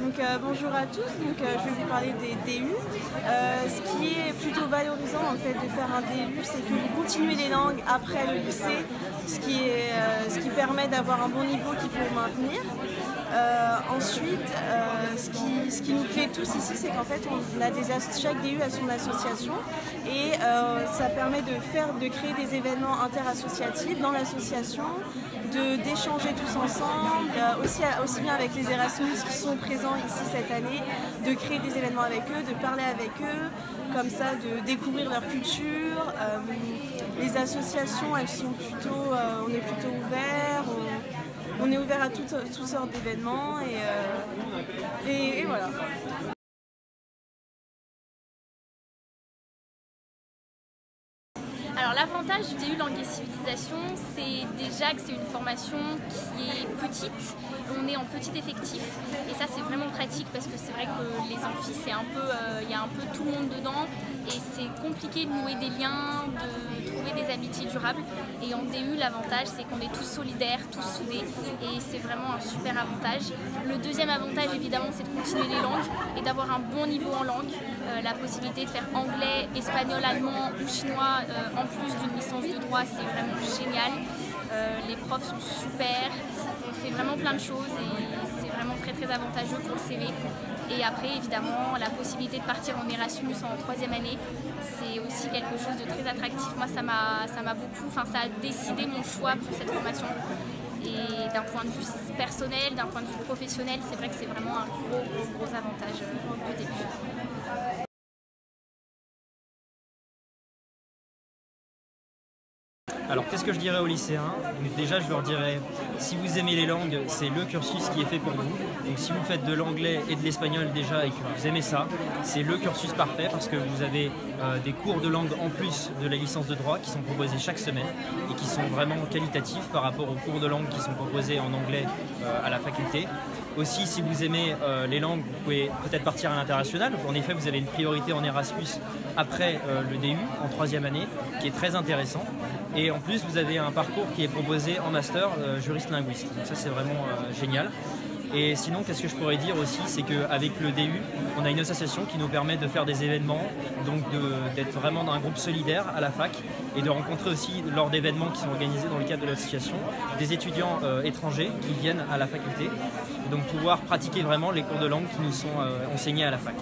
Bonjour à tous, je vais vous parler des DU. Ce qui est plutôt valorisant en fait de faire un DU, c'est que vous continuez les langues après le lycée, ce qui permet d'avoir un bon niveau qu'il faut maintenir. Ensuite, ce qui nous plaît tous ici, c'est qu'en fait chaque DU a son association et ça permet de créer des événements interassociatifs dans l'association, d'échanger tous ensemble, aussi bien avec les Erasmus qui sont présents ici cette année, de créer des événements avec eux, de parler avec eux, comme ça de découvrir leur culture. Les associations, on est plutôt ouverts. On est ouvert à toutes sortes d'événements et voilà. Alors l'avantage du DU Langue et Civilisation, c'est déjà que c'est une formation qui est petite, on est en petit effectif et ça c'est vraiment pratique parce que c'est vrai que les amphis il y a un peu tout le monde dedans et c'est compliqué de nouer des liens, de trouver des amitiés durables, et en DU l'avantage c'est qu'on est tous solidaires, tous soudés, et c'est vraiment un super avantage. Le deuxième avantage évidemment c'est de continuer les langues et d'avoir un bon niveau en langue, la possibilité de faire anglais, espagnol, allemand ou chinois en plus d'une licence de droit, c'est vraiment génial. Les profs sont super, on fait vraiment plein de choses et c'est vraiment très avantageux pour le CV. Et après évidemment la possibilité de partir en Erasmus en troisième année, c'est aussi quelque chose de très attractif. Moi ça m'a beaucoup, ça a décidé mon choix pour cette formation. Et d'un point de vue personnel, d'un point de vue professionnel, c'est vrai que c'est vraiment un gros avantage du début. Alors qu'est-ce que je dirais aux lycéens? Déjà je leur dirais, si vous aimez les langues, c'est le cursus qui est fait pour vous. Donc si vous faites de l'anglais et de l'espagnol déjà et que vous aimez ça, c'est le cursus parfait parce que vous avez des cours de langue en plus de la licence de droit qui sont proposés chaque semaine et qui sont vraiment qualitatifs par rapport aux cours de langue qui sont proposés en anglais à la faculté. Aussi, si vous aimez les langues, vous pouvez peut-être partir à l'international. En effet, vous avez une priorité en Erasmus après le DU en troisième année qui est très intéressant. Et en plus, vous avez un parcours qui est proposé en master juriste linguiste. Donc ça, c'est vraiment génial. Et sinon, qu'est-ce que je pourrais dire aussi, c'est qu'avec le DU, on a une association qui nous permet de faire des événements, donc d'être vraiment dans un groupe solidaire à la fac et de rencontrer aussi, lors d'événements qui sont organisés dans le cadre de l'association, des étudiants étrangers qui viennent à la faculté et donc pouvoir pratiquer vraiment les cours de langue qui nous sont enseignés à la fac.